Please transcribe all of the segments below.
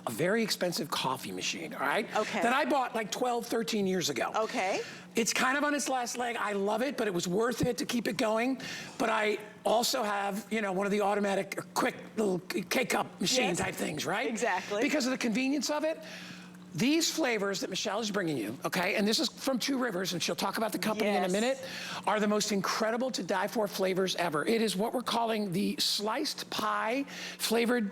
a very expensive coffee machine, all right? Okay. That I bought like 12, 13 years ago. Okay. It's kind of on its last leg. I love it, but it was worth it to keep it going. But I also have, you know, one of the automatic, quick little K-Cup machine type things, right? Exactly. Because of the convenience of it. These flavors that Michelle is bringing you, okay, and this is from Two Rivers, and she'll talk about the company in a minute, are the most incredible to die for flavors ever. It is what we're calling the sliced pie flavored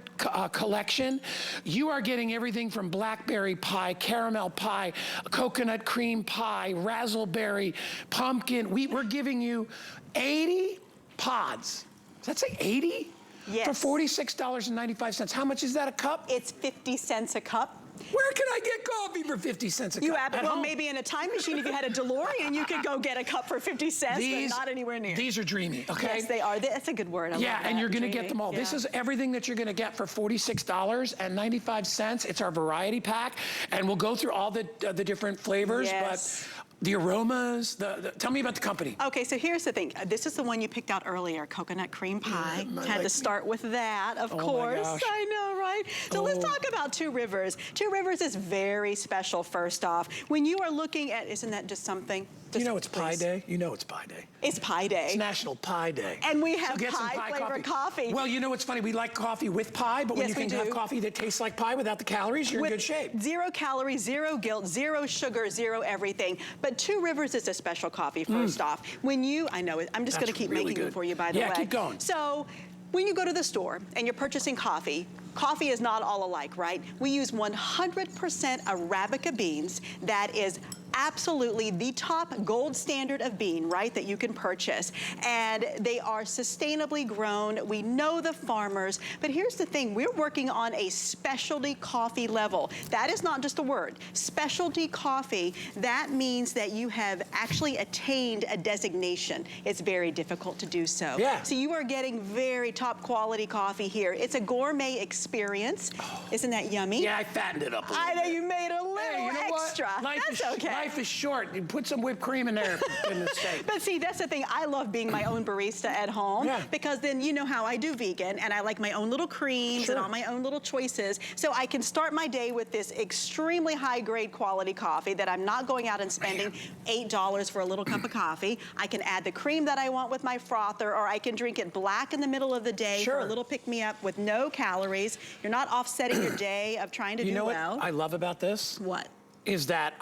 collection. You are getting everything from blackberry pie, caramel pie, coconut cream pie, razzleberry, pumpkin. We're giving you 80 pods. Does that say 80? Yes. For $46.95. How much is that a cup? It's 50 cents a cup. Where can I get coffee for 50 cents a cup? Well, maybe in a time machine, if you had a DeLorean, you could go get a cup for 50 cents, but not anywhere near. These are dreamy, okay? Yes, they are. That's a good word. I love that. And you're gonna get them all. Yeah. This is everything that you're gonna get for $46.95. It's our variety pack, and we'll go through all the different flavors, but the aromas, tell me about the company. Okay, so here's the thing. This is the one you picked out earlier, coconut cream pie. Had to start with that, of course. My gosh. I know, right? So let's talk about Two Rivers. Two Rivers is very special, first off. When you are looking at, isn't that just something? You know it's Pie Day? You know it's Pie Day. It's Pie Day. It's National Pie Day. And we have pie-flavored coffee. Well, you know what's funny? We like coffee with pie, but when you can have coffee that tastes like pie without the calories, you're in good shape. 0 calories, 0 guilt, 0 sugar, 0 everything. But Two Rivers is a special coffee, first off. When you, I know, I'm just gonna keep making it for you, by the way. Yeah, keep going. So, when you go to the store and you're purchasing coffee, coffee is not all alike, right? We use 100% Arabica beans. That is absolutely the top gold standard of bean, right, that you can purchase. And they are sustainably grown. We know the farmers, but here's the thing, we're working on a specialty coffee level. That is not just a word. Specialty coffee, that means that you have actually attained a designation. It's very difficult to do so. Yeah. So you are getting very top quality coffee here. It's a gourmet experience. Isn't that yummy? Yeah, I fattened it up a little I know bit. you made a little extra. That's okay. Life is short. You put some whipped cream in there in the steak. But see, that's the thing. I love being my own barista at home because then you know how I do vegan, and I like my own little creams and all my own little choices. So I can start my day with this extremely high-grade quality coffee that I'm not going out and spending $8 for a little cup of coffee. I can add the cream that I want with my frother, or I can drink it black in the middle of the day for a little pick-me-up with no calories. You're not offsetting your day of trying to do well. You know what I love about this? What? Is that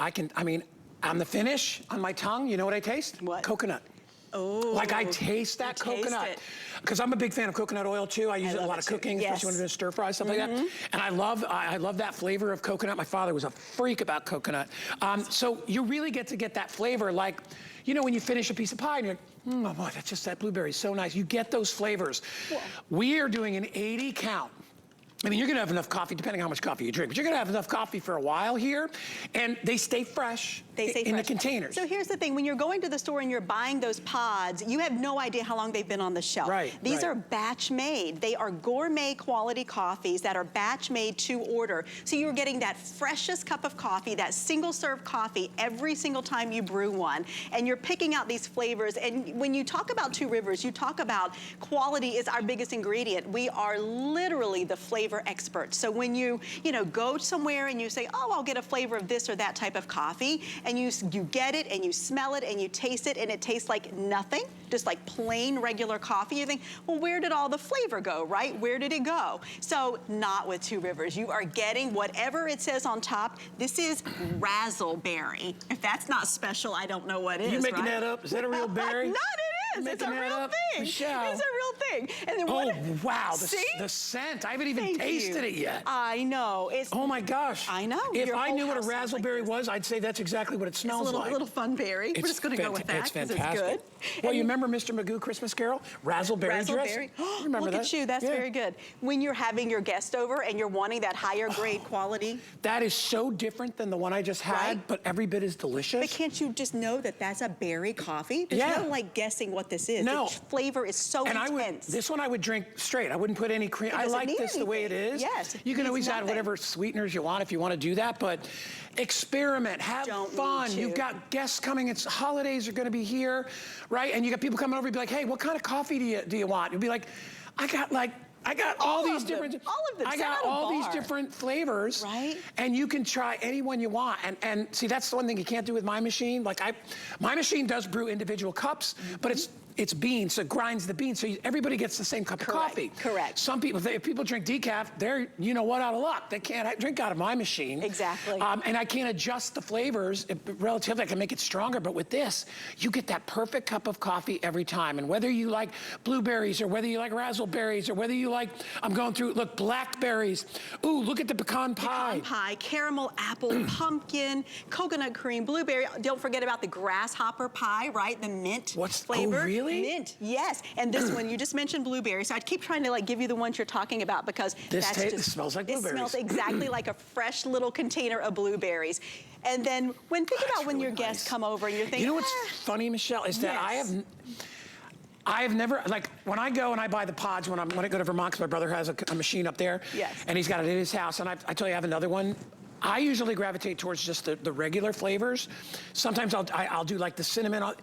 on the finish, on my tongue, you know what I taste? What? Coconut. Oh. Like I taste that coconut. Because I'm a big fan of coconut oil too. I use it in a lot of cooking, especially when I'm doing stir fries, stuff like that. And I love that flavor of coconut. My father was a freak about coconut. So you really get to get that flavor, like, you know, when you finish a piece of pie and you're like, oh boy, that's just, that blueberry is so nice. You get those flavors. Well, we are doing an 80 count. I mean, you're gonna have enough coffee, depending on how much coffee you drink, but you're gonna have enough coffee for a while here, and they stay fresh in the containers. So here's the thing, when you're going to the store and you're buying those pods, you have no idea how long they've been on the shelf. These are batch made. They are gourmet quality coffees that are batch made to order. So you're getting that freshest cup of coffee, that single serve coffee every single time you brew one, and you're picking out these flavors. And when you talk about Two Rivers, you talk about quality is our biggest ingredient. We are literally the flavor experts. So when you go somewhere and you say, oh, I'll get a flavor of this or that type of coffee, and you get it and you smell it and you taste it and it tastes like nothing, just like plain regular coffee, you think, well, where did all the flavor go, right? Where did it go? So not with Two Rivers. You are getting whatever it says on top. This is Razzelberry. If that's not special, I don't know what is, You making that up? Is that a real berry? Not it is. It's a real thing. Michelle. It's a real thing. And then wow, the scent. I haven't even tasted it yet. I know. Oh my gosh. I know. If I knew what a razzleberry was, I'd say that's exactly what it smells like. It's a little fun berry. We're just going to go with that. It's fantastic. It's good. Well, you remember Mr. Magoo Christmas Carol? Razzleberry dressing. Remember Look that? at you. That's very good. When you're having your guest over and you're wanting that higher grade quality. That is so different than the one I just had, but every bit as delicious. But can't you just know that that's a berry coffee? There's no like guessing what this is. No. The flavor is so intense. This one I would drink straight. I wouldn't put any cream. I like this the way it is. Yes. You can always add whatever sweeteners you want if you want to do that, but experiment, have fun. You've got guests coming. It's holidays are going to be here, right? And you got people coming over and be like, hey, what kind of coffee do you want? You'll be like, I got like I got all these different. All of them. I got all these different flavors. Right. And you can try any one you want. And see, that's the one thing you can't do with my machine. Like my machine does brew individual cups, but it's beans, so it grinds the beans, so everybody gets the same cup of coffee. Correct. Some people, if people drink decaf, they're, you know what, out of luck. They can't drink out of my machine. Exactly. And I can't adjust the flavors relatively. I can make it stronger, but with this, you get that perfect cup of coffee every time. And whether you like blueberries or whether you like razzleberries or whether you like, I'm going through, look, blackberries. Ooh, look at the pecan pie. Pecan pie, caramel, apple, pumpkin, coconut cream, blueberry. Don't forget about the grasshopper pie, right? The mint flavor. Oh, really? Mint, yes. And this one, you just mentioned blueberries. So I keep trying to give you the ones you're talking about because this smells like blueberries. It smells exactly like a fresh little container of blueberries. And then think about when your guests come over and you're thinking, you know what's funny, Michelle, is that I have never, like, when I go and I buy the pods, when I go to Vermont, because my brother has a machine up there, and he's got it in his house, and I tell you, I have another one. I usually gravitate towards just the regular flavors. Sometimes I'll do like the cinnamon.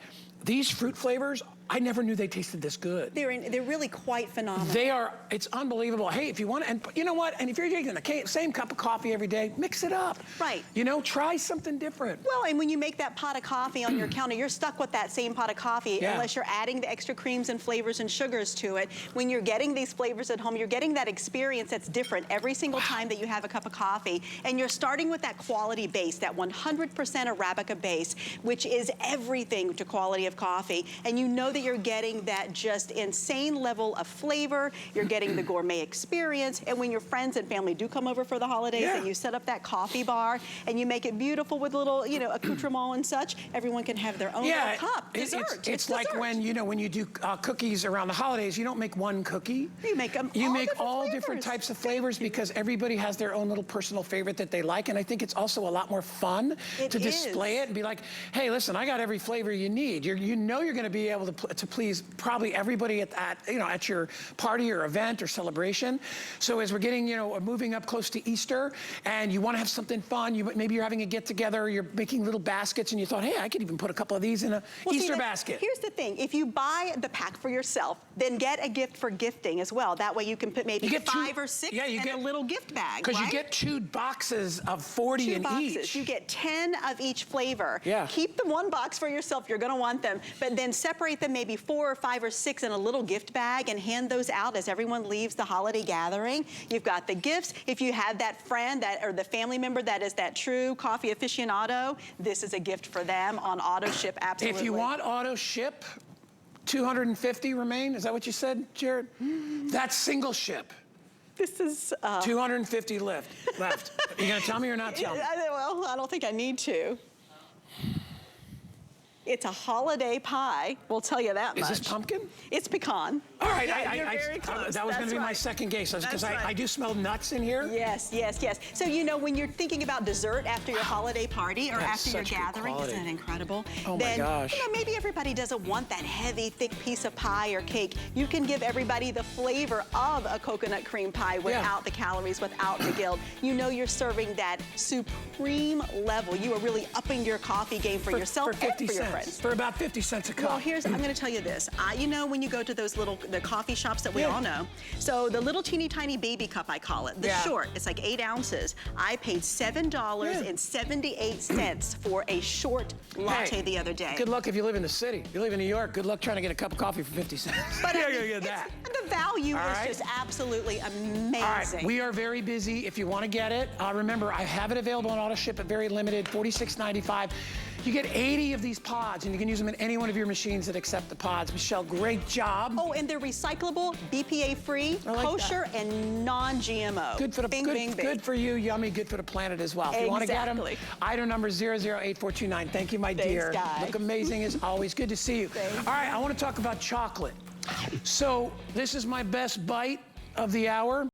These fruit flavors, I never knew they tasted this good. They're really quite phenomenal. They are, it's unbelievable. Hey, if you want to, and you know what? And if you're drinking the same cup of coffee every day, mix it up. Right. You know, try something different. Well, and when you make that pot of coffee on your counter, you're stuck with that same pot of coffee unless you're adding the extra creams and flavors and sugars to it. When you're getting these flavors at home, you're getting that experience that's different every single time that you have a cup of coffee. And you're starting with that quality base, that 100% Arabica base, which is everything to quality of coffee. And you know that you're getting that just insane level of flavor. You're getting the gourmet experience. And when your friends and family do come over for the holidays and you set up that coffee bar and you make it beautiful with little, accoutrement and such, everyone can have their own little cup. Dessert. It's like when you do cookies around the holidays, you don't make one cookie. You make them all different types of flavors because everybody has their own little personal favorite that they like. And I think it's also a lot more fun to display it and be like, hey, listen, I got every flavor you need. You know you're going to be able to please probably everybody at your party or event or celebration. So as we're getting, moving up close to Easter and you want to have something fun, maybe you're having a get together, you're making little baskets and you thought, hey, I could even put a couple of these in a Easter basket. Here's the thing, if you buy the pack for yourself, then get a gift for gifting as well. That way you can put maybe 5 or 6 in a little gift bag, because you get 2 boxes of 40 in each. You get 10 of each flavor. Yeah. Keep the 1 box for yourself, you're gonna want them, but then separate them maybe 4 or 5 or 6 in a little gift bag and hand those out as everyone leaves the holiday gathering. You've got the gifts. If you have that friend or the family member that is that true coffee aficionado, this is a gift for them on auto ship, absolutely. If you want auto ship, 250 remain. Is that what you said, Jared? That's single ship. This is 250 left. Are you gonna tell me or not tell me? Well, I don't think I need to. It's a holiday pie, we'll tell you that much. Is this pumpkin? It's pecan. All right, you're very close. that was going to be my second guess, because I do smell nuts in here. Yes. So when you're thinking about dessert after your holiday party or after your gathering, isn't that incredible? Oh my gosh. Maybe everybody doesn't want that heavy, thick piece of pie or cake. You can give everybody the flavor of a coconut cream pie without the calories, without the guilt. You're serving that supreme level. You are really upping your coffee game for yourself and for your friends. For about 50 cents a cup. Well, I'm going to tell you this. When you go to those the coffee shops that we all know, so the little teeny tiny baby cup, I call it, the short, it's like 8 ounces. I paid $7.78 for a short latte the other day. Good luck if you live in the city. If you live in New York, good luck trying to get a cup of coffee for 50 cents. But the value is just absolutely amazing. All right, we are very busy. If you want to get it, remember, I have it available on auto ship at very limited, $46.95. You get 80 of these pods, and you can use them in any one of your machines that accept the pods. Michelle, great job. Oh, and they're recyclable, BPA-free, kosher, and non-GMO. Good for the good for you, yummy, good for the planet as well. If you want to get them, item number 008429. Thank you, my dear. Guy. Look amazing as always. Good to see you. All right, I want to talk about chocolate. So this is my best bite of the hour.